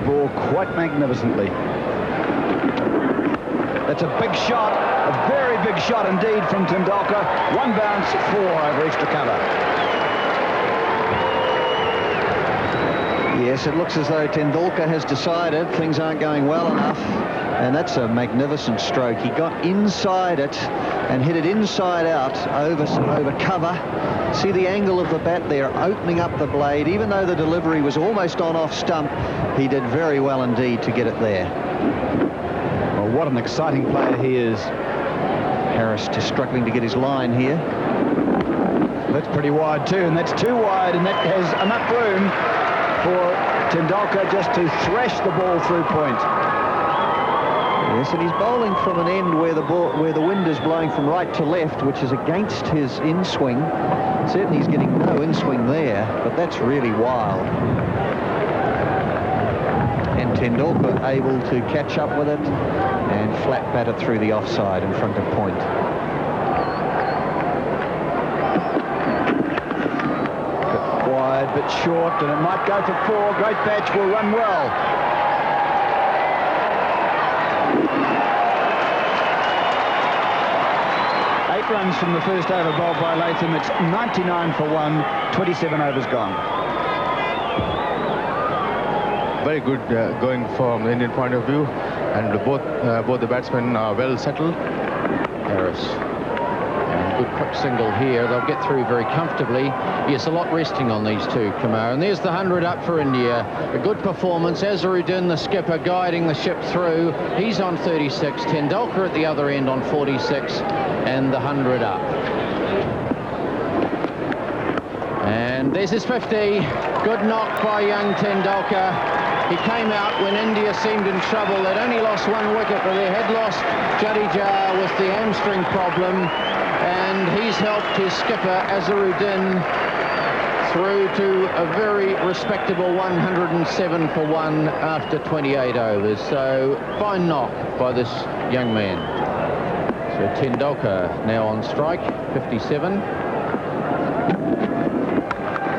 ball quite magnificently. That's a big shot, a very big shot indeed from Tendulkar. One bounce, 4 over extra cover. Yes, it looks as though Tendulkar has decided things aren't going well enough, and that's a magnificent stroke. He got inside it and hit it inside out over cover. See the angle of the bat there, opening up the blade. Even though the delivery was almost on off stump, he did very well indeed to get it there. Well, what an exciting player he is. Harris just struggling to get his line here. That's pretty wide too, and that's too wide, and that has enough room for Tendulkar just to thrash the ball through point. Yes, and he's bowling from an end where the wind is blowing from right to left, which is against his in-swing. Certainly he's getting no in-swing there, but that's really wild. And Tendulkar able to catch up with it and flat bat it through the offside in front of point. Bit wide, bit short, and it might go for 4. Great batch, will run well. Runs from the first over bowled by Latham. It's 99 for 1, 27 overs gone. Very good going from the Indian point of view, and both the batsmen are well settled. Harris, and good quick single here. They'll get through very comfortably. Yes, a lot resting on these two, Kamran. And there's the 100 up for India. A good performance. Azharuddin, the skipper, guiding the ship through. He's on 36. Tendulkar at the other end on 46. And the 100 up. And there's his 50. Good knock by young Tendulkar. He came out when India seemed in trouble. They'd only lost 1 wicket, but they had lost Jadeja with the hamstring problem. And he's helped his skipper, Azharuddin, through to a very respectable 107 for 1 after 28 overs. So, fine knock by this young man. So Tendulkar now on strike, 57.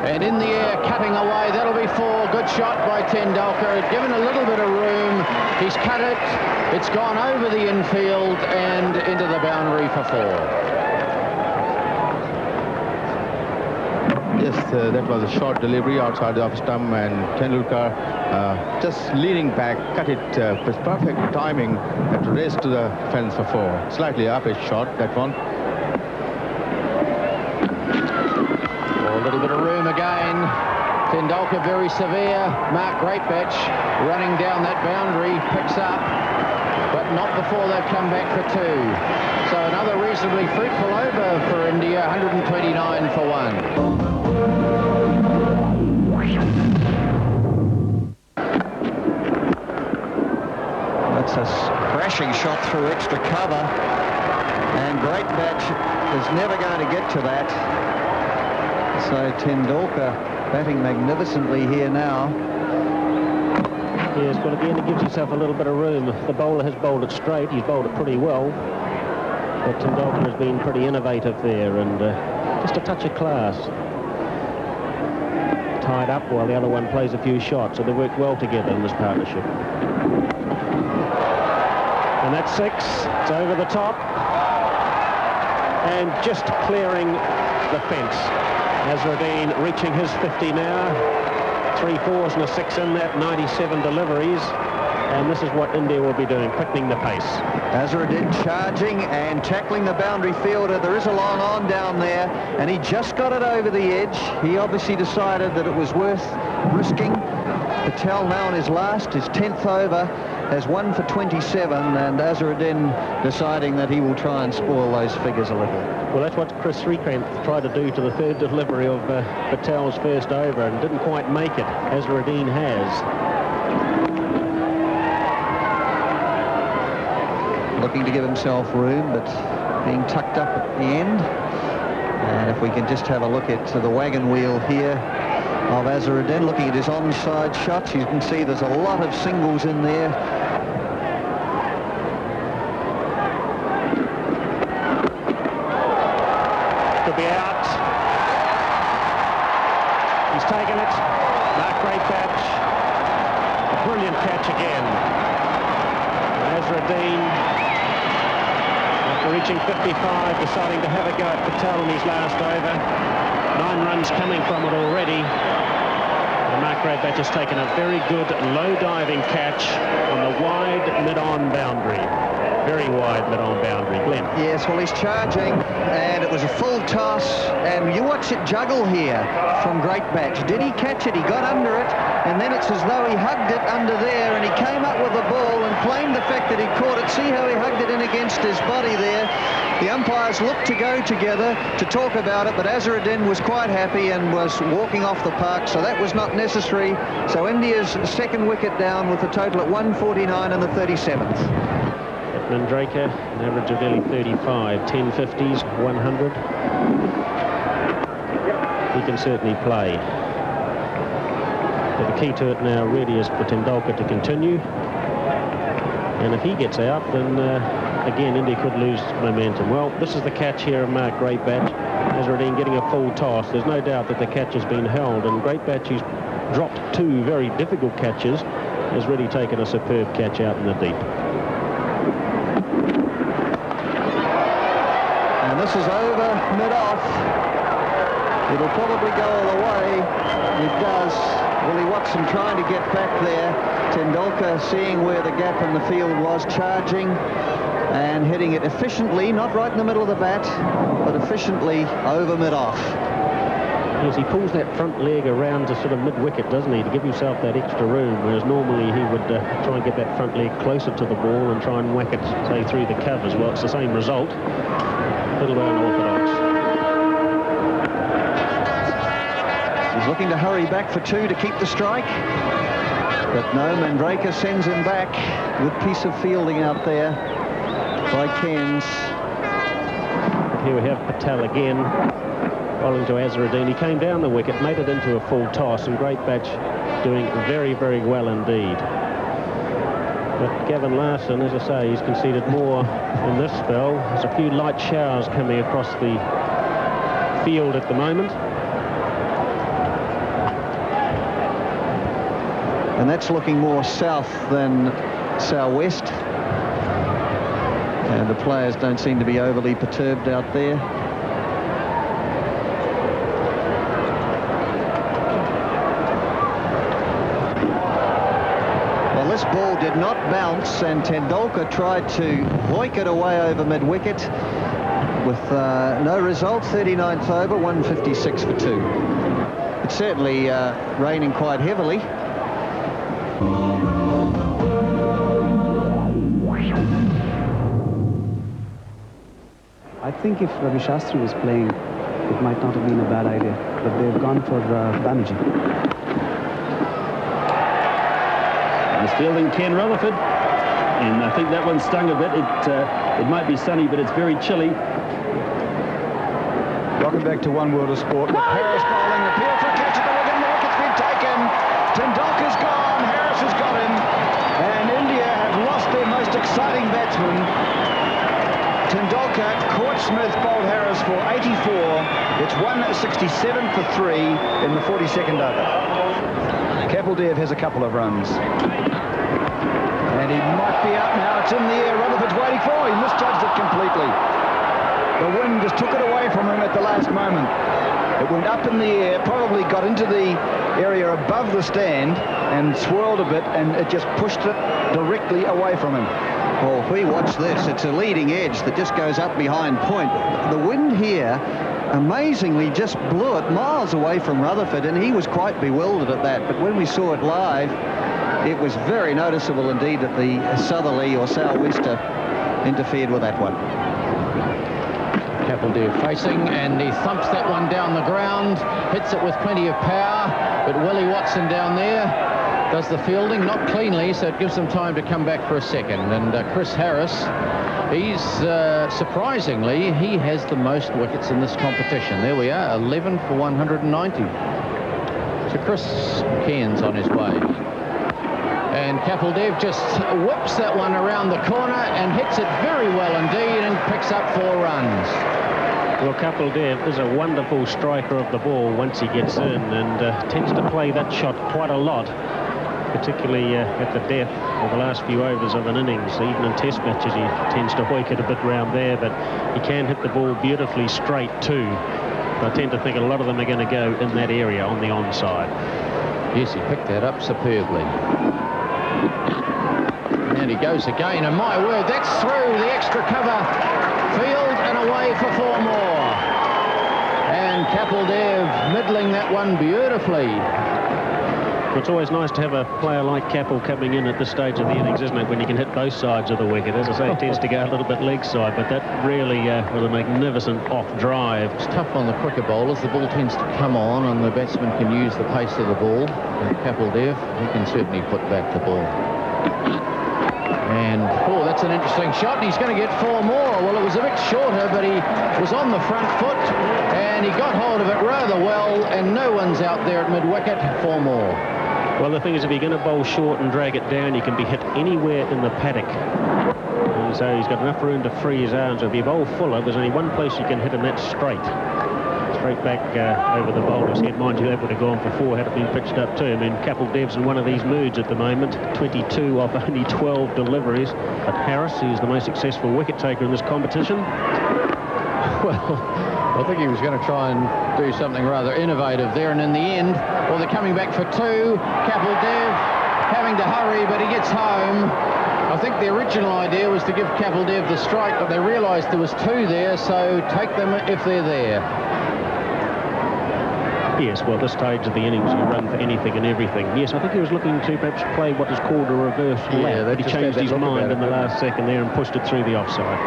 And in the air, cutting away, that'll be 4. Good shot by Tendulkar, given a little bit of room. He's cut it, it's gone over the infield and into the boundary for 4. Yes, that was a short delivery outside the off stump, and Tendulkar just leaning back, cut it with perfect timing and race to the fence for 4. Slightly up his shot, that one. Oh, a little bit of room again. Tendulkar very severe. Mark Greatbatch running down that boundary, picks up, but not before they've come back for 2. So another reasonably fruitful over for India, 129 for 1. That's a crashing shot through extra cover, and Greatbatch is never going to get to that. So Tendulkar batting magnificently here now. Yes, well, again, it gives yourself a little bit of room. The bowler has bowled it straight. He's bowled it pretty well. But Tendulkar has been pretty innovative there, and just a touch of class. Tied up while the other one plays a few shots, so they work well together in this partnership. And that's 6. It's over the top. And just clearing the fence. Azharuddin reaching his 50 now. 3 4s and a 6 in that, 97 deliveries. And this is what India will be doing, quickening the pace. Azharuddin charging and tackling the boundary fielder. There is a long on down there, and he just got it over the edge. He obviously decided that it was worth risking. Patel now on his 10th over, has 1 for 27, and Azharuddin deciding that he will try and spoil those figures a little. Well, that's what Chris Srikanth tried to do to the 3rd delivery of Patel's first over, and didn't quite make it. Azharuddin has. Looking to give himself room, but being tucked up at the end. And if we can just have a look at the wagon wheel here of Azharuddin, looking at his onside shots, you can see there's a lot of singles in there. Could be out. He's taken it. Mark Greatbatch. A brilliant catch again. Azraddin, after reaching 55, deciding to have a go at Patel in his last over. 9 runs coming from it already. And Mark Graybatch has taken a very good low-diving catch on the wide mid-on boundary. Very wide mid-on boundary. Glenn. Yes, well, he's charging, and it was a full toss, and you watch it juggle here from Graybatch. Did he catch it? He got under it, and then it's as though he hugged it under there, and he came up with the ball and claimed the fact that he caught it. See how he hugged it in against his body there? The umpires looked to go together to talk about it, but Azraddin was quite happy and was walking off the park, so that was not necessary. So India's second wicket down with a total at 149 in the 37th. Mandraker, an average of nearly 35, 10 50s, 100. He can certainly play. But the key to it now really is for Tendulkar to continue. And if he gets out, then again, India could lose momentum. Well, this is the catch here of Mark Graybatch. Azraddin getting a full toss. There's no doubt that the catch has been held, and Graybatch, who's dropped 2 very difficult catches, has really taken a superb catch out in the deep. And this is over mid-off. It'll probably go all the way. It does. Willie Watson trying to get back there. Tendulkar seeing where the gap in the field was, charging and hitting it efficiently, not right in the middle of the bat, but efficiently over mid-off. Yes, he pulls that front leg around to sort of mid-wicket, doesn't he, to give himself that extra room, whereas normally he would try and get that front leg closer to the ball and try and whack it, say, through the covers. Well, it's the same result. A little unorthodox. He's looking to hurry back for 2 to keep the strike. But no, Mandraker sends him back. Good piece of fielding out there by Cairns. Here we have Patel again, bowling to Azraddin. He came down the wicket, made it into a full toss, and Graybatch doing very, very well indeed. But Gavin Larson, as I say, he's conceded more in this spell. There's a few light showers coming across the field at the moment. And that's looking more south than southwest. And the players don't seem to be overly perturbed out there. Well, this ball did not bounce, and Tendulkar tried to hoik it away over mid-wicket with no result. 39th over, 156 for 2. It's certainly raining quite heavily. I think if Ravi Shastri was playing, it might not have been a bad idea, but they've gone for Banerjee. He's fielding Ken Rutherford, and I think that one stung a bit. It might be sunny, but it's very chilly. Welcome back to One World of Sport. With Harris bowling, appeal for a catch at the wicket, and the wicket's been taken. Tendulkar's gone, Harris has got him, and India have lost their most exciting batsman. Tendulkar caught Smith, bowled Harris for 84. It's 167 for 3 in the 42nd over. Kapildev has a couple of runs. And he might be out now. It's in the air. Rutherford's waiting for. He misjudged it completely. The wind just took it away from him at the last moment. It went up in the air, probably got into the area above the stand and swirled a bit, and it just pushed it directly away from him. Well, if we watch this, it's a leading edge that just goes up behind point. The wind here amazingly just blew it miles away from Rutherford, and he was quite bewildered at that. But when we saw it live, it was very noticeable indeed that the southerly or southwester interfered with that one. Kapildev facing, and he thumps that one down the ground, hits it with plenty of power, but Willie Watson down there does the fielding, not cleanly, so it gives them time to come back for a second. And Chris Harris, he's surprisingly, he has the most wickets in this competition. There we are, 11 for 190. So Chris Cairns on his way. And Kapildev just whips that one around the corner and hits it very well indeed and picks up 4 runs. Well, Kapildev is a wonderful striker of the ball once he gets in, and tends to play that shot quite a lot. particularly at the death of the last few overs of an innings. Even in test matches, he tends to wicket a bit round there, but he can hit the ball beautifully straight too. I tend to think a lot of them are going to go in that area on the onside. Yes, he picked that up superbly. And he goes again, and my word, that's through the extra cover field and away for 4 more. And Kapildev middling that one beautifully. It's always nice to have a player like Kapil coming in at this stage of the innings, isn't it, when you can hit both sides of the wicket. As I say, it tends to go a little bit leg side, but that really was a magnificent off drive. It's tough on the quicker bowlers. The ball tends to come on and the batsman can use the pace of the ball. And Kapildev, he can certainly put back the ball. And, oh, that's an interesting shot. He's going to get 4 more. Well, it was a bit shorter, but he was on the front foot and he got hold of it rather well, and no one's out there at mid-wicket. 4 more. Well, the thing is, if you're going to bowl short and drag it down, you can be hit anywhere in the paddock. And so he's got enough room to free his arms. If you bowl fuller, there's only one place you can hit him, that's straight. Straight back over the bowler's head. Mind you, that would have gone for 4 had it been pitched up too. I mean, Kapildev's in one of these moods at the moment. 22 off only 12 deliveries. But Harris, who's the most successful wicket taker in this competition, well, I think he was going to try and do something rather innovative there, and in the end, well, they're coming back for 2. Kapildev having to hurry, but he gets home. I think the original idea was to give Kapildev the strike, but they realised there was 2 there, so take them if they're there. Yes, well, at this stage of the innings, you run for anything and everything. Yes, I think he was looking to perhaps play what is called a reverse lap, but he changed his mind in the last second there and pushed it through the offside.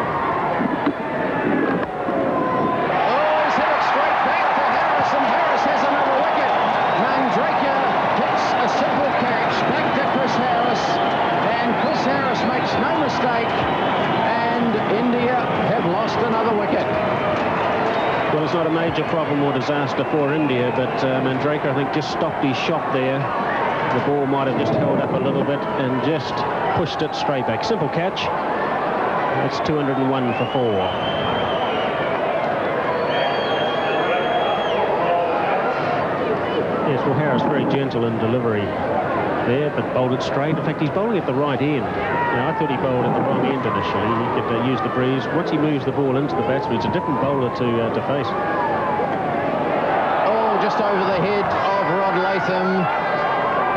Well, it's not a major problem or disaster for India, but Mandraker, I think, just stopped his shot there. The ball might have just held up a little bit and just pushed it straight back. Simple catch. It's 201 for 4. Yes, well, Harris very gentle in delivery there, but bowled it straight. In fact, he's bowling at the right end. Now, I thought he bowled at the wrong end initially. He could use the breeze. Once he moves the ball into the batsman, it's a different bowler to face. Oh, just over the head of Rod Latham.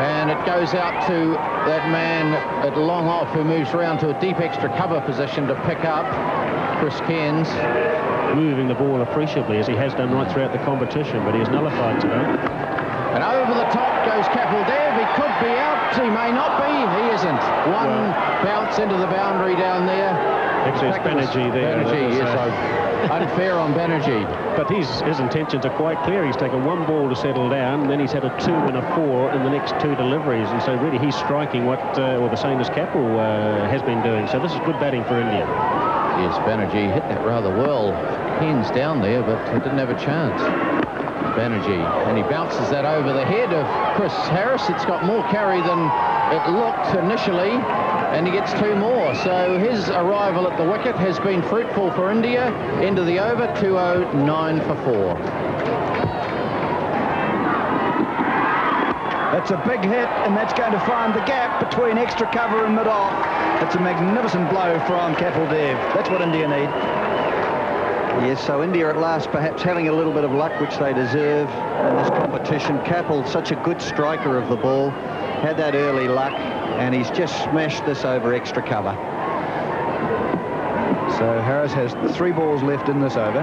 And it goes out to that man at long off who moves around to a deep extra cover position to pick up Chris Cairns. Moving the ball appreciably, as he has done right throughout the competition, but he is nullified today. And over the top goes Kapildev. He could be out. He may not be. He isn't. One bounce into the boundary down there. Actually, it's Banerjee there. Banerjee, yes. Unfair on Banerjee. But his intentions are quite clear. He's taken 1 ball to settle down, and then he's had a 2 and a 4 in the next 2 deliveries. And so really he's striking what, or the same as Kapil has been doing. So this is good batting for India. Yes, Banerjee hit that rather well. Hands down there, but didn't have a chance. Banerjee, and he bounces that over the head of Chris Harris. It's got more carry than it looked initially, and he gets 2 more. So his arrival at the wicket has been fruitful for India. End of the over, 209 for 4. That's a big hit, and that's going to find the gap between extra cover and mid-off. It's a magnificent blow from Kapildev. That's what India need. Yes, so India at last perhaps having a little bit of luck, which they deserve in this competition. Kapil, such a good striker of the ball, had that early luck, and he's just smashed this over extra cover. So Harris has 3 balls left in this over.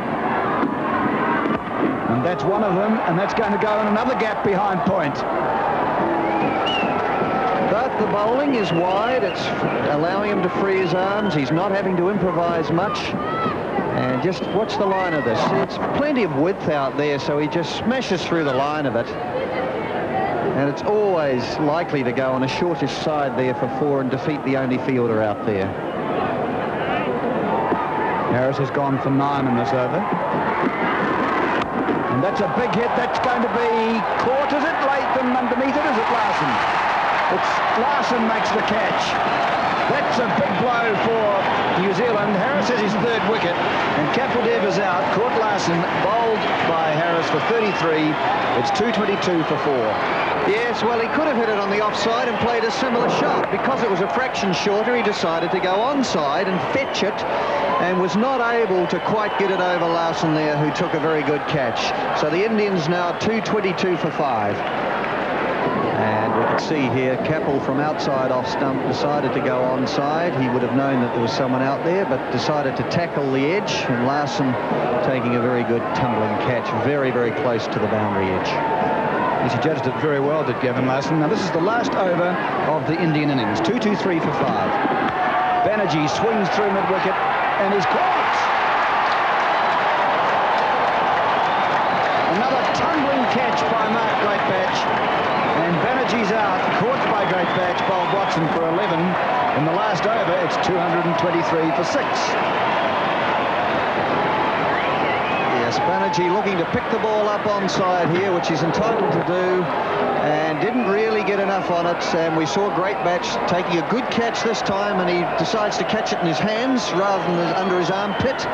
And that's one of them, and that's going to go in another gap behind point. But the bowling is wide. It's allowing him to free his arms. He's not having to improvise much. And just watch the line of this. It's plenty of width out there, so he just smashes through the line of it. And it's always likely to go on a shortish side there for 4 and defeat the only fielder out there. Harris has gone for 9 in this over. And that's a big hit. That's going to be caught. Is it Latham underneath it? Is it Larson? It's Larson makes the catch. That's a big blow for New Zealand. Harris has his third wicket, and Kapildev is out. Court Larson bowled by Harris for 33. It's 222 for 4. Yes, well, he could have hit it on the offside and played a similar shot. Because it was a fraction shorter, he decided to go onside and fetch it, and was not able to quite get it over Larson there, who took a very good catch. So the Indians now 222 for 5. And we can see here, Kapil from outside off stump decided to go onside. He would have known that there was someone out there, but decided to tackle the edge, and Larson taking a very good tumbling catch, very, very close to the boundary edge. Yes, he judged it very well, did Gavin Larson. Now, this is the last over of the Indian innings. 2-2-3 for 5. Banerjee swings through mid-wicket, and he's caught. Another tumbling catch by Mark Greatbatch, and Banerjee's out, caught by Greatbatch, bowled Watson for 11. In the last over, it's 223 for 6. Banerjee looking to pick the ball up onside here, which he's entitled to do, and didn't really get enough on it. And we saw Greatbatch taking a good catch this time, and he decides to catch it in his hands rather than under his armpit.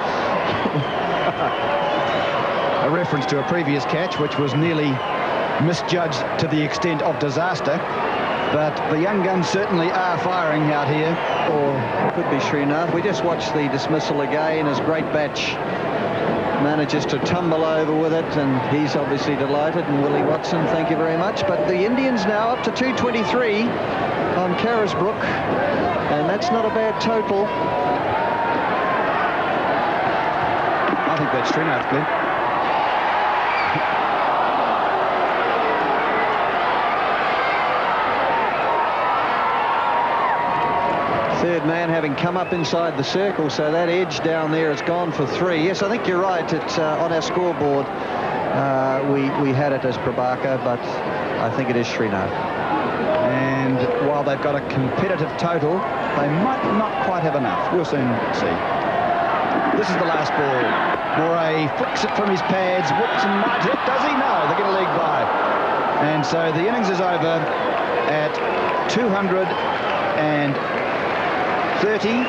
A reference to a previous catch, which was nearly misjudged to the extent of disaster. But the young guns certainly are firing out here. Or could be Srinath. We just watched the dismissal again as Greatbatch manages to tumble over with it, and he's obviously delighted, and Willie Watson, thank you very much. But the Indians now up to 223 on Carisbrook, and that's not a bad total. I think that's Srinath, Glenn. Third man having come up inside the circle, so that edge down there has gone for 3. Yes, I think you're right. It's on our scoreboard. We had it as Prabhakar, but I think it is Srinath. And while they've got a competitive total, they might not quite have enough. We'll soon see. This is the last ball. Moray flicks it from his pads. Whitson might hit. Does he? No. They get a leg by. And so the innings is over at 230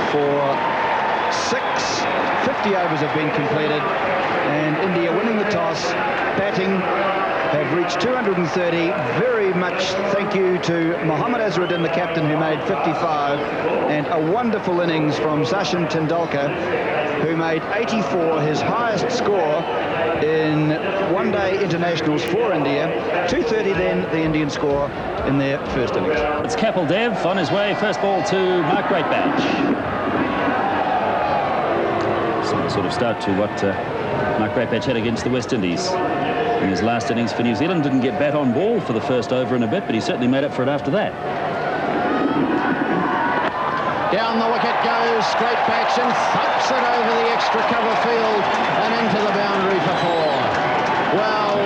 for 6. 50 overs have been completed, and India winning the toss, batting, have reached 230. Very much thank you to Mohammad Azharuddin, the captain, who made 55, and a wonderful innings from Sachin Tendulkar, who made 84, his highest score in one-day internationals for India. 230 then, the Indian score in their first innings. It's Kapildev on his way, first ball to Mark Greatbatch. Sort of start to what Mark Greatbatch had against the West Indies in his last innings for New Zealand. Didn't get bat on ball for the first over in a bit, but he certainly made up for it after that. Down the wicket goes Greatbatch and thumps it over the extra cover field and into the boundary for 4. Well,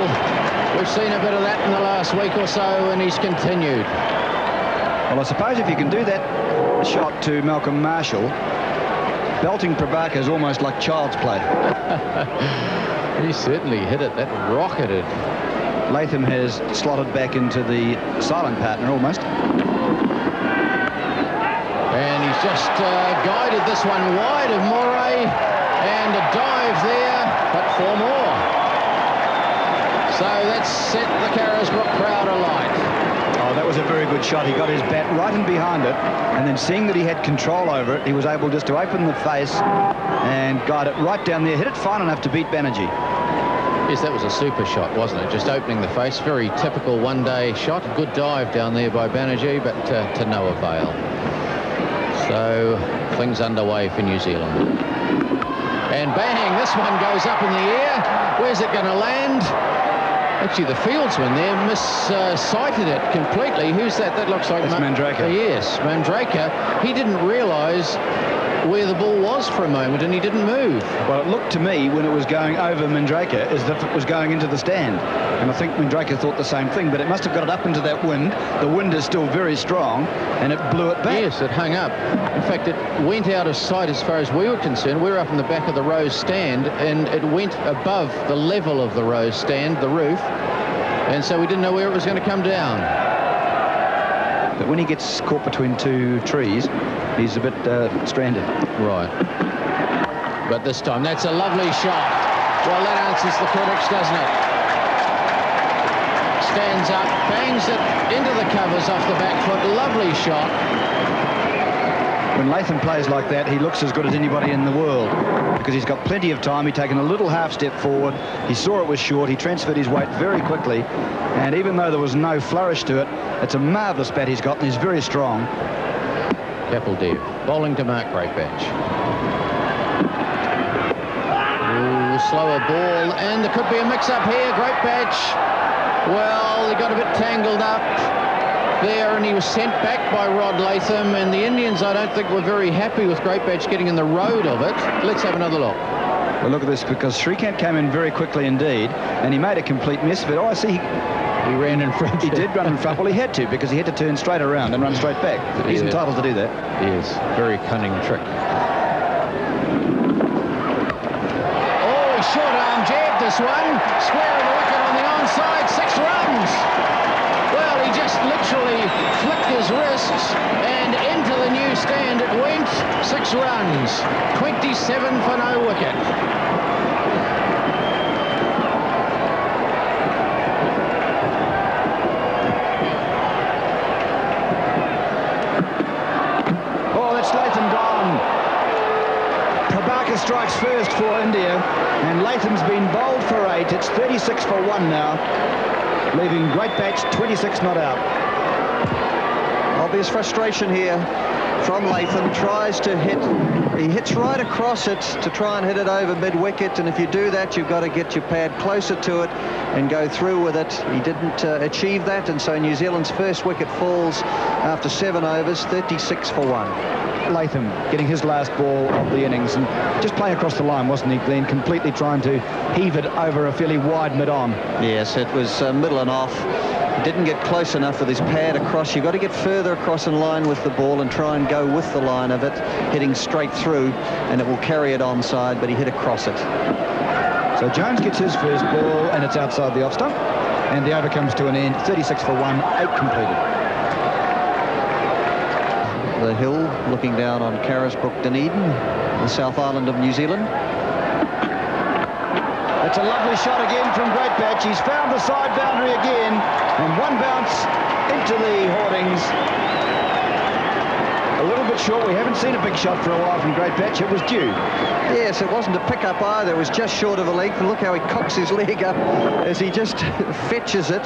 we've seen a bit of that in the last week or so, and he's continued. Well, I suppose if you can do that shot to Malcolm Marshall, belting Prabhakar is almost like child's play. He certainly hit it. That rocketed. Latham has slotted back into the silent partner almost. And he's just guided this one wide of Moray, and a dive there, but 4 more. So that's set the Carisbrook crowd alight. Oh, that was a very good shot. He got his bat right in behind it, and then seeing that he had control over it, he was able just to open the face and guide it right down there. Hit it fine enough to beat Banerjee. Yes, that was a super shot, wasn't it? Just opening the face. Very typical one-day shot. Good dive down there by Banerjee, but to no avail. So things underway for New Zealand. And bang, this one goes up in the air. Where's it going to land? Actually, the fieldsman there missighted it completely. Who's that? That looks like... That's Mandraker. Yes, Mandraker. He didn't realise where the ball was for a moment, and he didn't move. Well, it looked to me when it was going over Mandraker as if it was going into the stand. And I think Mandraker thought the same thing, but it must have got it up into that wind. The wind is still very strong, and it blew it back. Yes, it hung up. In fact, it went out of sight as far as we were concerned. We were up in the back of the Rose stand, and it went above the level of the Rose stand, the roof, and so we didn't know where it was going to come down. But when he gets caught between two trees, he's a bit stranded. Right. But this time, that's a lovely shot. Well, that answers the critics, doesn't it? Stands up, bangs it into the covers off the back foot. Lovely shot. When Latham plays like that, he looks as good as anybody in the world because he's got plenty of time. He's taken a little half step forward. He saw it was short. He transferred his weight very quickly. And even though there was no flourish to it, it's a marvellous bat he's got, and he's very strong. Kapildev bowling to Mark Greatbatch. Ooh, slower ball, and there could be a mix-up here. Greatbatch, well, he got a bit tangled up there, and he was sent back by Rod Latham, and the Indians, I don't think, were very happy with Greatbatch getting in the road of it. Let's have another look. Well, look at this, because Shrikant came in very quickly indeed, and he made a complete mess of it. Oh, I see. He ran in front. He did run in front. Well, he had to, because he had to turn straight around and run straight back. He's entitled to do that. He is. Very cunning trick. Oh, he short-arm jabbed this one. Square of the wicket on the onside. 6 runs. Well, he just literally flicked his wrists, and into the new stand it went. 6 runs. 27 for no wicket. Strikes first for India, and Latham's been bowled for 8. It's 36 for 1 now, leaving Greatbatch 26 not out. Obvious frustration here from Latham. Tries to hit, he hits right across it to try and hit it over mid-wicket, and if you do that, you've got to get your pad closer to it and go through with it. He didn't achieve that, and so New Zealand's first wicket falls after 7 overs, 36 for 1. Latham getting his last ball of the innings and just playing across the line, wasn't he, Glenn? Completely trying to heave it over a fairly wide mid-on. Yes, it was middle and off. Didn't get close enough with his pad across. You've got to get further across in line with the ball and try and go with the line of it, hitting straight through, and it will carry it onside, but he hit across it. So Jones gets his first ball, and it's outside the off stump, and the over comes to an end. 36 for 1, 8 completed. The hill looking down on Carisbrook, Dunedin, the South Island of New Zealand. It's a lovely shot again from Greatbatch. He's found the side boundary again, and one bounce into the hoardings. A little bit short. We haven't seen a big shot for a while from Greatbatch. It was due. Yes, it wasn't a pick-up either. It was just short of a length, and look how he cocks his leg up as he just fetches it.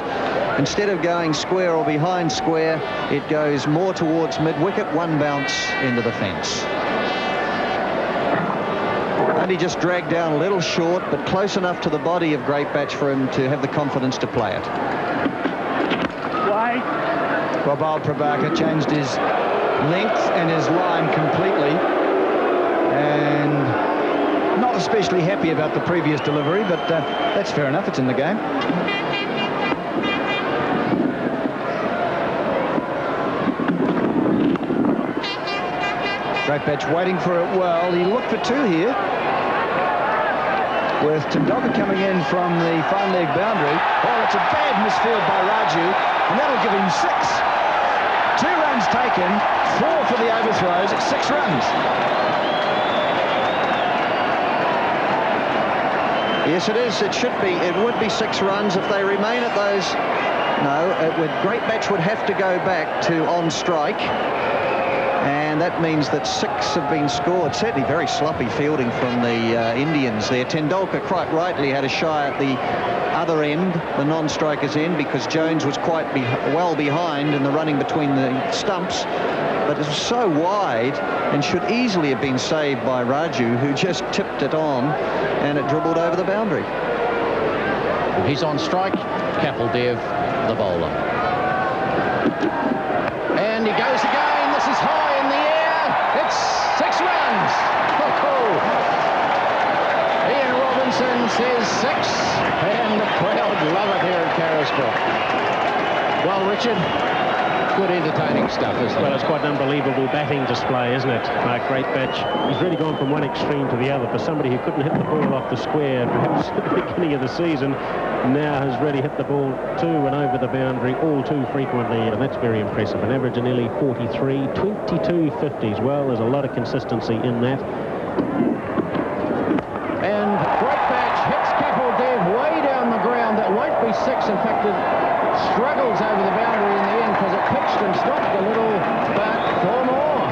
Instead of going square or behind square, it goes more towards mid-wicket, one bounce into the fence. Only just dragged down a little short, but close enough to the body of Greatbatch for him to have the confidence to play it. Bobal Prabhakar changed his length and his line completely, and not especially happy about the previous delivery, but that's fair enough. It's in the game. Greatbatch waiting for it well. He looked for 2 here, with Tendulkar coming in from the fine leg boundary. Oh, it's a bad misfield by Raju, and that'll give him 6. 2 runs taken, 4 for the overthrows, 6 runs. Yes, it is. It should be. It would be 6 runs if they remain at those. No, Greatbatch would have to go back to on strike. And that means that 6 have been scored. Certainly very sloppy fielding from the Indians there. Tendulkar quite rightly had a shy at the other end, the non-striker's end, because Jones was quite well behind in the running between the stumps. But it was so wide and should easily have been saved by Raju, who just tipped it on, and it dribbled over the boundary. He's on strike. Kapildev, the bowler. And he goes again. This is high in the air. It's 6 runs. Ian Robinson says 6, and the crowd love it here at Carisbrook. Well, Richard, good entertaining stuff, isn't it? Well, it's quite an unbelievable batting display, isn't it? Great batch. He's really gone from one extreme to the other. For somebody who couldn't hit the ball off the square, perhaps at the beginning of the season, now has really hit the ball to and over the boundary all too frequently, and that's very impressive. An average of nearly 43, 22 50s. Well, there's a lot of consistency in that. And great batch hits Capel Dev way down the ground. That won't be six. In fact, it struggles over the boundary in the end because it pitched and stopped a little, but four more.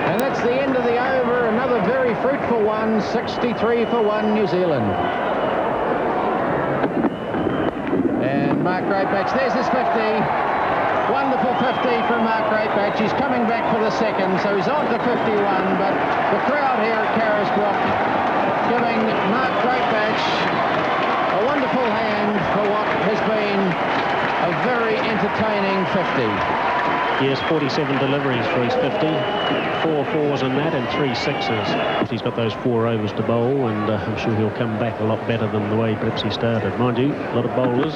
And that's the end of the over. Another very fruitful one, 63 for 1 New Zealand. And Mark Greatbatch, there's his 50. Wonderful 50 from Mark Greatbatch. He's coming back for the second, so he's on to 51, but the crowd here at Carisbrook giving Mark Greatbatch a wonderful hand for what has been a very entertaining 50. He has 47 deliveries for his 50, 4 fours in that and 3 sixes. He's got those 4 overs to bowl, and I'm sure he'll come back a lot better than the way perhaps he started. Mind you, a lot of bowlers.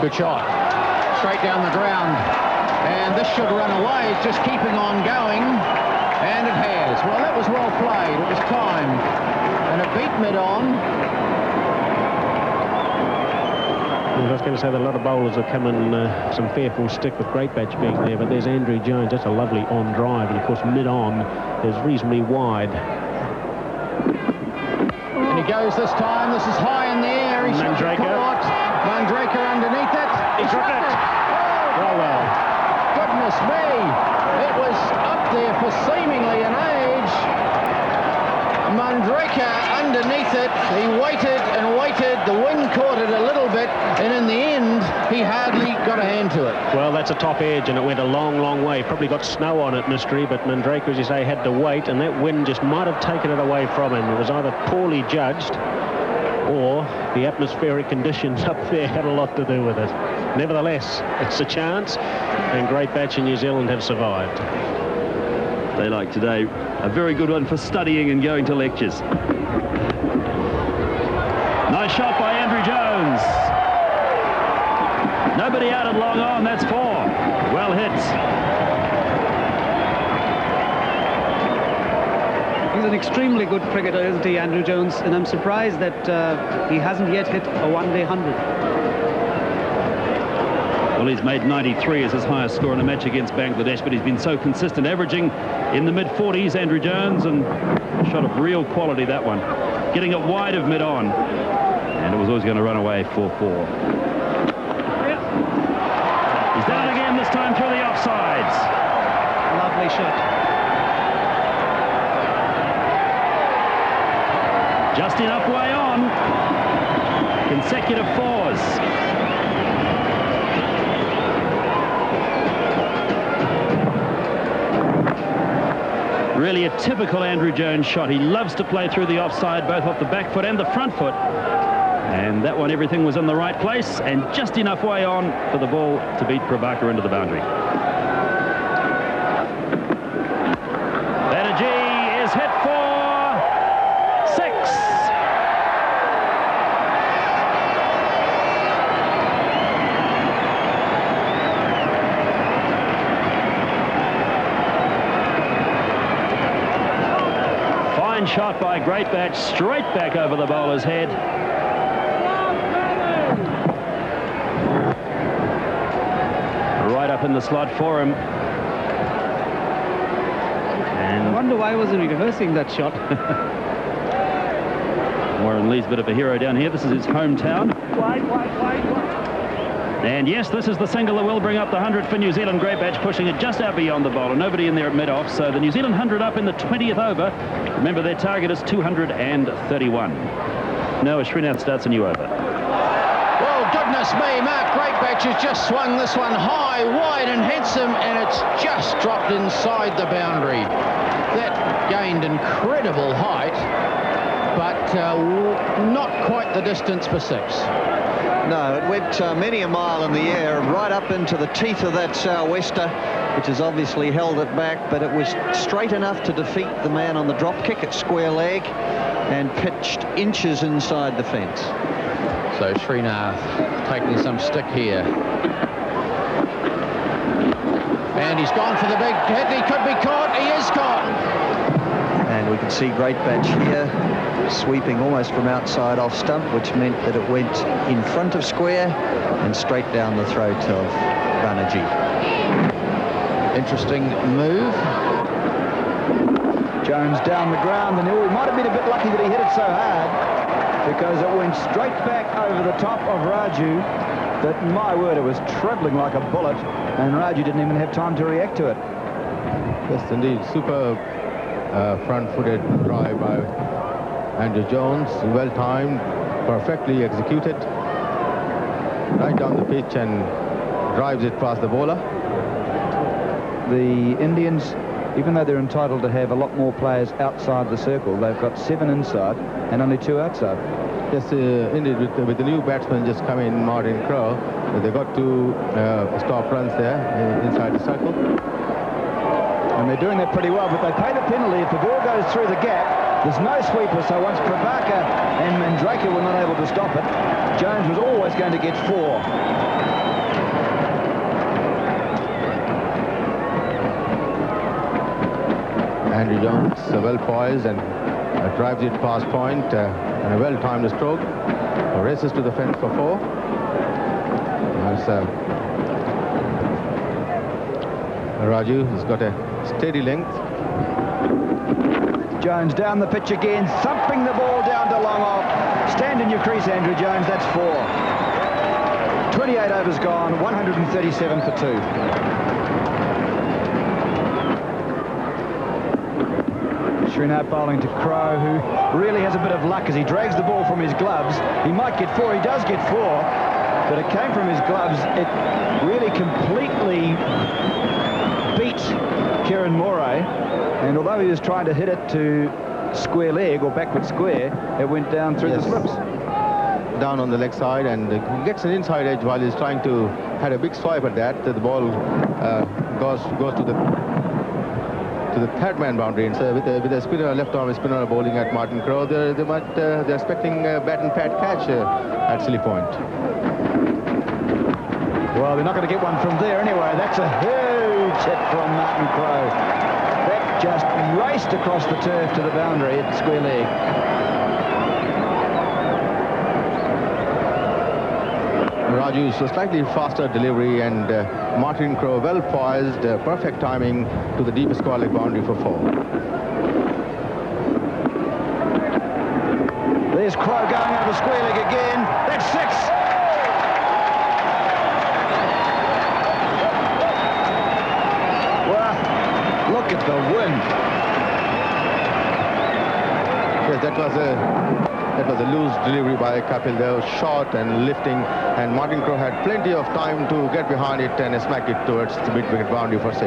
Good shot. Straight down the ground. And this should run away. It's just keeping on going. And it has. Well, that was well played. It was timed. And it beat mid-on. I was going to say that a lot of bowlers have come in some fearful stick with Greatbatch being there, but there's Andrew Jones. That's a lovely on drive, and of course mid-on is reasonably wide. And he goes this time. This is high in the air. He's caught. Mandraker underneath it. He's got it. Oh, well. Goodness me. It was up there for seemingly an age. Mandraker underneath it. He waited and waited. The wind caught it a little bit, and in the end, he hardly got a hand to it. Well, that's a top edge, and it went a long, long way. Probably got snow on it, Mystery, but Mandraker, as you say, had to wait, and that wind just might have taken it away from him. It was either poorly judged, or the atmospheric conditions up there had a lot to do with it. Nevertheless, it's a chance, and Greatbatch in New Zealand have survived. They like today. A very good one for studying and going to lectures. Nice shot by Andrew Jones. Nobody out at long on. That's 4. Well hit. He's an extremely good cricketer, isn't he, Andrew Jones? And I'm surprised that he hasn't yet hit a one-day 100. Well, he's made 93 as his highest score in a match against Bangladesh, but he's been so consistent, averaging in the mid-40s, Andrew Jones, and a shot of real quality, that one. Getting it wide of mid-on, and it was always going to run away 4-4. He's done it again, this time through the offsides. Lovely shot. Just enough way on. Consecutive 4s. Really a typical Andrew Jones shot. He loves to play through the offside, both off the back foot and the front foot. And that one, everything was in the right place, and just enough way on for the ball to beat Prabhakar into the boundary. Banerjee is hit for 6. Fine shot by Greatbatch, straight back over the bowler's head. Right up in the slot for him. And I wonder why wasn't he rehearsing that shot? Warren Lee's a bit of a hero down here. This is his hometown. Wide. And yes, this is the single that will bring up the 100 for New Zealand. Greatbatch pushing it just out beyond the bowler. Nobody in there at mid-off. So the New Zealand 100 up in the 20th over. Remember, their target is 231. Noah Srinath starts a new over. Well, goodness me, Mark Greatbatch has just swung this one high, wide and handsome, and it's just dropped inside the boundary. That gained incredible height, but not quite the distance for 6. No, it went many a mile in the air, right up into the teeth of that sou'wester, which has obviously held it back, but it was straight enough to defeat the man on the drop kick at square leg and pitched inches inside the fence. So Srinath taking some stick here. And he's gone for the big hit. He could be caught. He is caught. And we can see Great Batch here sweeping almost from outside off stump, which meant that it went in front of square and straight down the throat of Banerjee. Interesting move. Jones down the ground, and he might have been a bit lucky that he hit it so hard, because it went straight back over the top of Raju. But my word, it was travelling like a bullet, and Raju didn't even have time to react to it. Yes, indeed. Superb front-footed drive by Andrew Jones. Well-timed, perfectly executed. Right down the pitch and drives it past the bowler. The Indians, even though they're entitled to have a lot more players outside the circle, they've got 7 inside and only 2 outside. Yes, indeed, with the new batsman just come in, Martin Crowe, they got to stop runs there inside the circle. And they're doing that pretty well, but they pay the penalty if the ball goes through the gap. There's no sweeper, so once Prabhakar and Mandrake were not able to stop it, Jones was always going to get 4. Andrew Jones, well poised and drives it past point, and a well-timed stroke. Races to the fence for 4. Raju has got a steady length. Jones down the pitch again, thumping the ball down to long off. Stand in your crease, Andrew Jones, that's 4. 28 overs gone, 137 for 2. Srinath bowling to Crowe, who really has a bit of luck as he drags the ball from his gloves. He might get 4, he does get 4, but it came from his gloves. It really completely beat Kieran Moray, and although he was trying to hit it to square leg or backward square, it went down through the slips. Down on the leg side, and he gets an inside edge while he's trying to had a big swipe at that. The ball goes to the third man boundary, and so with a spinner, left arm spinner bowling at Martin Crowe, they're expecting a bat and pad catch at Silly Point. Well, they're not going to get one from there anyway. That's a huge hit from Martin Crowe. That just raced across the turf to the boundary at square leg. Raju's a slightly faster delivery, and Martin Crowe well poised, perfect timing to the deep square leg boundary for 4. There's Crowe going over square leg again. That's 6. Well, look at the wind. Yes, that was a loose delivery by Kapil Dev, short and lifting, and Martin Crowe had plenty of time to get behind it and smack it towards the mid-wicket boundary for 6.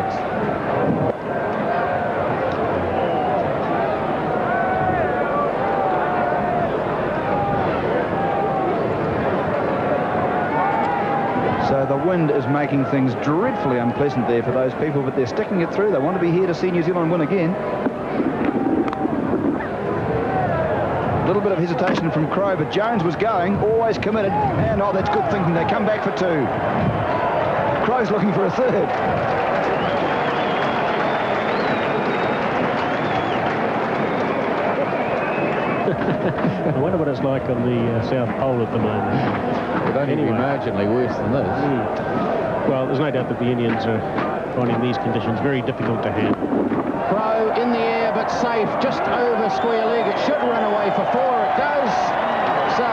So the wind is making things dreadfully unpleasant there for those people, but they're sticking it through. They want to be here to see New Zealand win again. A little bit of hesitation from Crowe, but Jones was going, always committed, and oh, that's good thinking. They come back for 2. Crowe's looking for a 3rd. I wonder what it's like on the South Pole at the moment. It only be marginally worse than this. Well, there's no doubt that the Indians are finding these conditions very difficult to handle. Crowe in the air, but safe, just over square leg. It should run away for 4. It does. So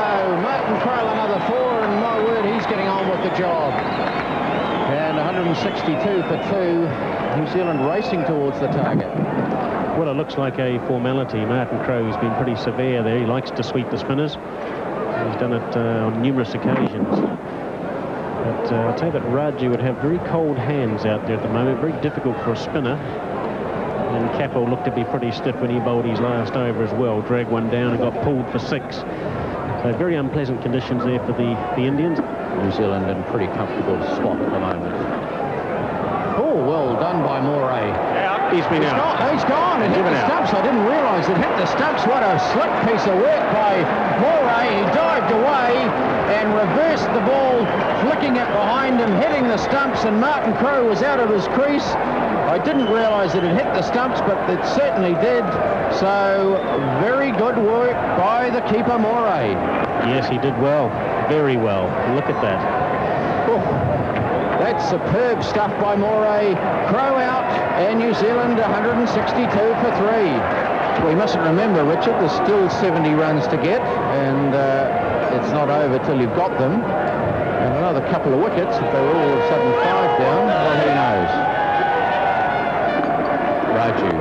Martin Crowe another 4, and my word, he's getting on with the job. And 162 for 2. New Zealand racing towards the target. Well, it looks like a formality. Martin Crowe's been pretty severe there. He likes to sweep the spinners. He's done it on numerous occasions. But I'll tell you that Raju would have very cold hands out there at the moment. Very difficult for a spinner. And Capel looked to be pretty stiff when he bowled his last over as well. Dragged one down and got pulled for 6. So very unpleasant conditions there for the Indians. New Zealand in pretty comfortable spot at the moment. Oh, well done by Moray. He's been out. He's gone. It hit the stumps. I didn't realise it hit the stumps. What a slick piece of work by Moray. He dived away and reversed the ball, flicking it behind him, hitting the stumps, and Martin Crowe was out of his crease. I didn't realise that it hit the stumps, but it certainly did. So, very good work by the keeper, Moray. Yes, he did well. Very well. Look at that. Oh, that's superb stuff by Moray. Crowe out, and New Zealand 162 for 3. We mustn't remember, Richard, there's still 70 runs to get, and it's not over till you've got them. And another couple of wickets, if they were all of a sudden 5 down, well, who knows? Raju.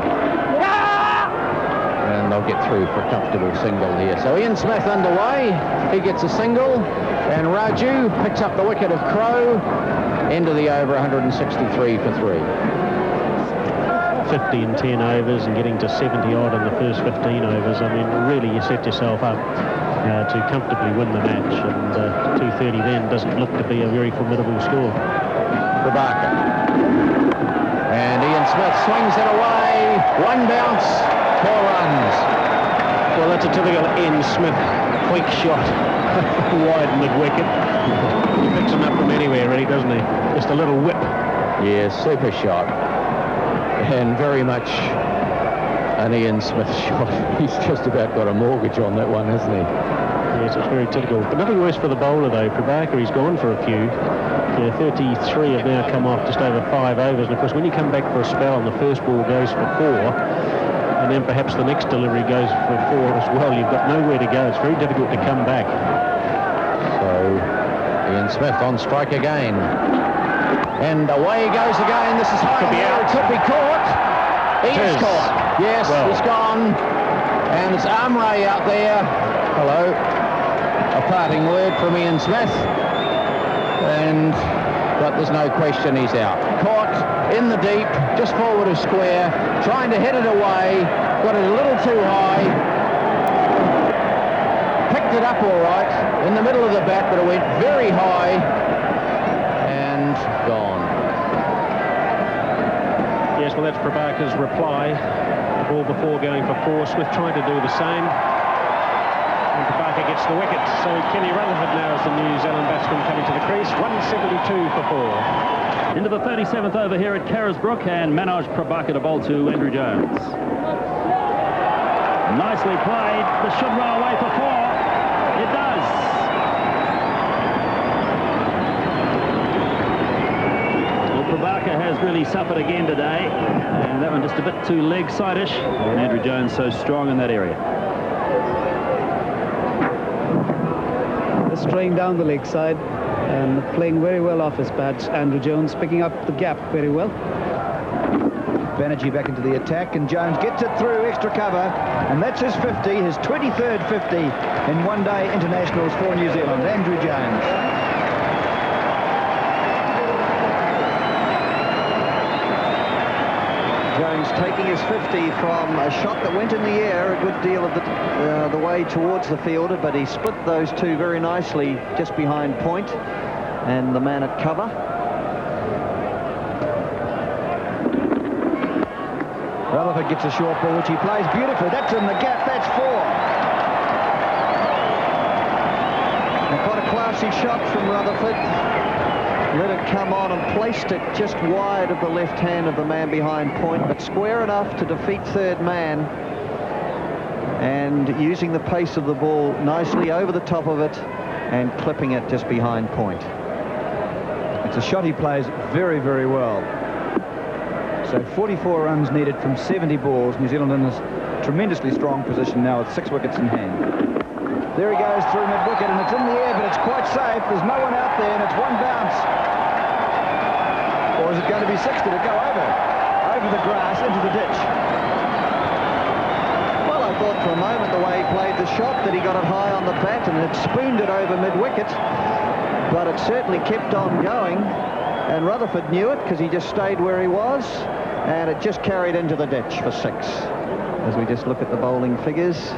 And they'll get through for a comfortable single here. So Ian Smith underway. He gets a single, and Raju picks up the wicket of Crowe. End of the over, 163 for 3. 50 and 10 overs and getting to 70 odd in the first 15 overs. I mean, really, you set yourself up to comfortably win the match, and 230 then doesn't look to be a very formidable score. Prabhakar. And Ian Smith swings it away. One bounce, 4 runs. Well, that's a typical Ian Smith quick shot. Wide mid-wicket. He picks him up from anywhere, really, doesn't he? Just a little whip. Yes, super shot. And very much an Ian Smith shot. He's just about got a mortgage on that one, hasn't he? Yes, it's very typical. But nothing worse for the bowler, though. Prabhakar, he's gone for a few. 33 have now come off just over 5 overs. And, of course, when you come back for a spell and the first ball goes for 4, and then perhaps the next delivery goes for 4 as well, you've got nowhere to go. It's very difficult to come back. So, Ian Smith on strike again. And away he goes again. This is high. Could be out. It could be caught. He is caught. Yes, well, he's gone. And it's Amray out there. Hello. A parting word from Ian Smith. But there's no question he's out. Caught in the deep, just forward of square, trying to hit it away. Got it a little too high. Picked it up all right in the middle of the bat, but it went very high. And gone. Yes, well, that's Prabhakar's reply. The ball before going for 4. Smith trying to do the same. And Prabhakar gets the wicket. So Kenny Rutherford now is the New Zealand batsman coming to the crease. 172 for 4. Into the 37th over here at Carisbrooke, and Manoj Prabhakar to bowl to Andrew Jones. Nicely played. This should run away for 4. It does. Well, Prabhakar has really suffered again today, and that one just a bit too leg-side-ish, and Andrew Jones so strong in that area. Straying down the leg side and playing very well off his bat. Andrew Jones picking up the gap very well. Banerjee back into the attack, and Jones gets it through extra cover, and that's his 50, his 23rd 50 in one-day internationals for New Zealand. Andrew Jones. Jones taking his 50 from a shot that went in the air a good deal of the way towards the fielder, but he split those two very nicely just behind point and the man at cover. Rutherford gets a short ball, which he plays beautifully. That's in the gap, that's 4. And quite a classy shot from Rutherford. Let it come on and placed it just wide of the left hand of the man behind point, but square enough to defeat third man, and using the pace of the ball nicely over the top of it and clipping it just behind point. It's a shot he plays very, very well. So 44 runs needed from 70 balls. New Zealand in this tremendously strong position now with 6 wickets in hand. There he goes through mid-wicket, and it's in the air, but it's quite safe. There's no one out there, and it's 1 bounce. Or is it going to be 60 to go over the grass into the ditch? Well, I thought for a moment the way he played the shot that he got it high on the bat and had spooned it over mid-wicket, but it certainly kept on going, and Rutherford knew it because he just stayed where he was, and it just carried into the ditch for 6. As we just look at the bowling figures.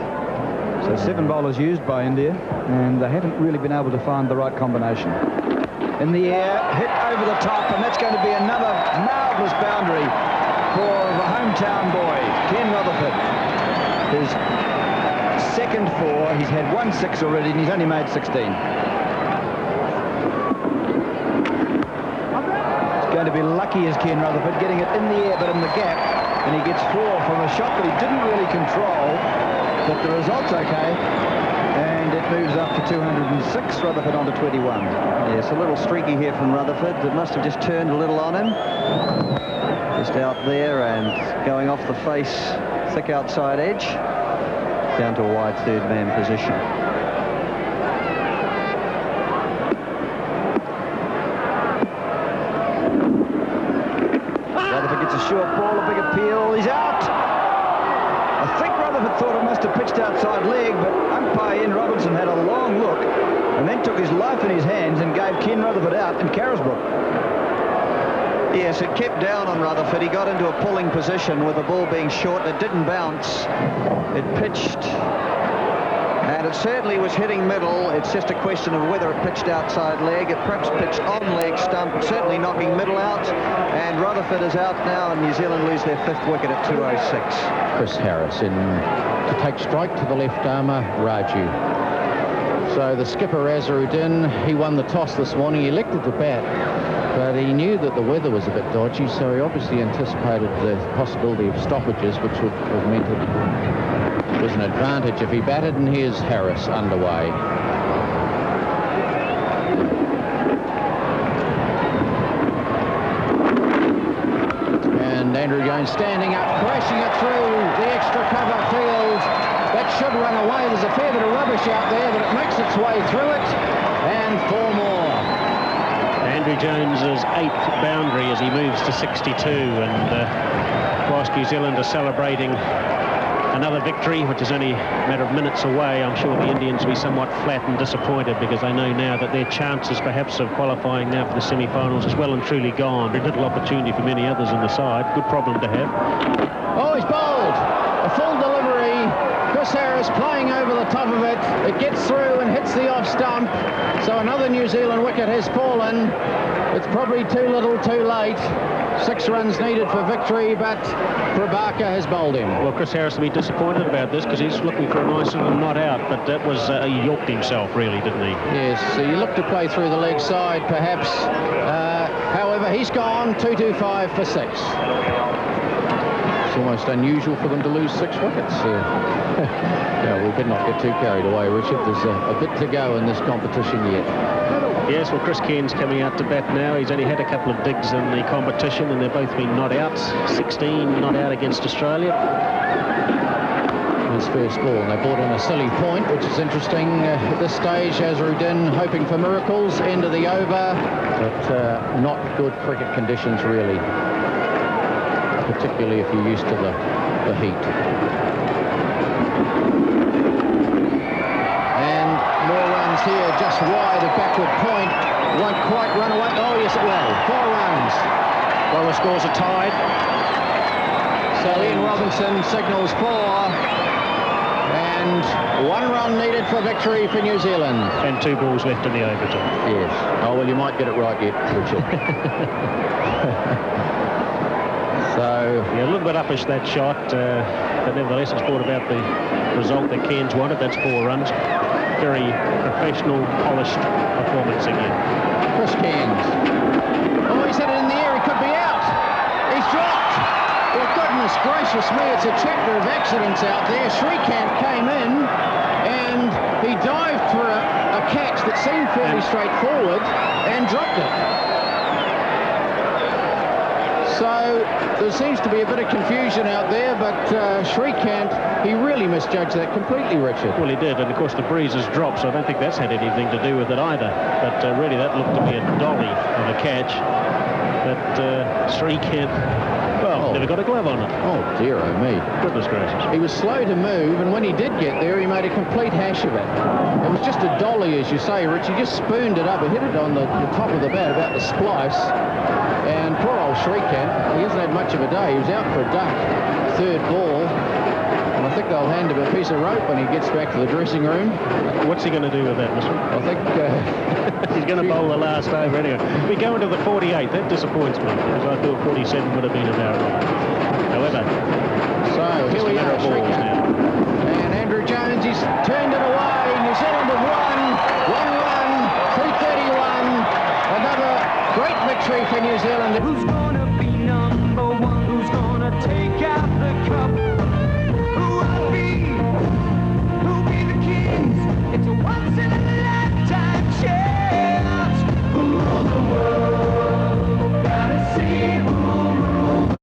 So 7 bowlers used by India, and they haven't really been able to find the right combination. In the air, hit over the top, and that's going to be another marvellous boundary for the home town boy, Ken Rutherford. His second 4. He's had 1 6 already, and he's only made 16. He's going to be lucky as Ken Rutherford, getting it in the air, but in the gap, and he gets 4 from a shot that he didn't really control, but the result's okay. And it moves up to 206, Rutherford onto 21. Yes, a little streaky here from Rutherford. That must have just turned a little on him. Just out there and going off the face, thick outside edge, down to a wide third man position. Rutherford gets a short ball, a big appeal, he's out! I think Rutherford thought it must have pitched outside leg, but umpire Ian Robinson had a long look and then took his life in his hands and gave Ken Rutherford out in Carisbrook. Yes, it kept down on Rutherford. He got into a pulling position with the ball being short. It didn't bounce. It pitched, and it certainly was hitting middle. It's just a question of whether it pitched outside leg. It perhaps pitched on leg stump, certainly knocking middle out. And Rutherford is out now, and New Zealand lose their 5th wicket at 206. Chris Harris in to take strike to the left armour, Raju. So the skipper, Azharuddin, he won the toss this morning. He elected the bat, but he knew that the weather was a bit dodgy, so he obviously anticipated the possibility of stoppages, which would have meant it was an advantage if he batted. And here's Harris underway. And Andrew Jones standing up, crashing it through the extra cover field. That should run away. There's a fair bit of rubbish out there, but it makes its way through it. And 4 more. Andrew Jones's 8th boundary as he moves to 62, and whilst New Zealand are celebrating another victory, which is only a matter of minutes away, I'm sure the Indians will be somewhat flat and disappointed, because they know now that their chances perhaps of qualifying now for the semi-finals is well and truly gone. Very little opportunity for many others in the side. Good problem to have. Oh, he's bowled. A full delivery. Chris Harris playing over the top of it. It gets through and hits the off stump. So another New Zealand wicket has fallen. It's probably too little, too late. 6 runs needed for victory, but Prabhakar has bowled him. Well, Chris Harris will be disappointed about this, because he's looking for a nice little not out, but that was he yorked himself, really, didn't he? Yes, so you look to play through the leg side, perhaps. However, he's gone 225 for 6. It's almost unusual for them to lose 6 wickets. Yeah, we better not get too carried away, Richard. There's a bit to go in this competition yet. Yes, well, Chris Cairns coming out to bat now. He's only had a couple of digs in the competition, and they've both been not out. 16 not out against Australia. His first ball, and they brought in a silly point, which is interesting at this stage. Azharuddin hoping for miracles, end of the over, but not good cricket conditions, really, particularly if you're used to the heat. And more runs here, just wide of backward point. Won't quite run away. Oh, yes, it will. 4 runs. Well, the scores are tied. So Ian Robinson signals 4. And 1 run needed for victory for New Zealand. And 2 balls left in the overtime. Yes. Oh, well, you might get it right yet, Richard. So, yeah, a little bit uppish, that shot, but nevertheless it's brought about the result that Cairns wanted. That's 4 runs. Very professional, polished performance again. Chris Cairns. Oh, he's hit it in the air. He could be out. He's dropped. Well, goodness gracious me, it's a chapter of accidents out there. Shrikant came in and he dived for a catch that seemed fairly straightforward and dropped it. So there seems to be a bit of confusion out there, but Shrikant, he really misjudged that completely, Richard. Well, he did, and of course the breeze has dropped, so I don't think that's had anything to do with it either. But really that looked to be a dolly of a catch. But Shrikant, well, never got a glove on it. Oh, dear, oh me. Goodness gracious. He was slow to move, and when he did get there, he made a complete hash of it. It was just a dolly, as you say, Rich. He just spooned it up. He hit it on the top of the bat, about the splice. And poor old Shrikant, he hasn't had much of a day. He was out for a duck, 3rd ball. And I think they'll hand him a piece of rope when he gets back to the dressing room. What's he going to do with that, Mr.? I think... he's going to bowl the last over anyway. We go into the 48. That disappoints me, because I thought 47 would have been about right. However, So here we are, balls now. and Andrew Jones, he's turned it away. New Zealand have won, 1-1, 3:31. Another great victory for New Zealand.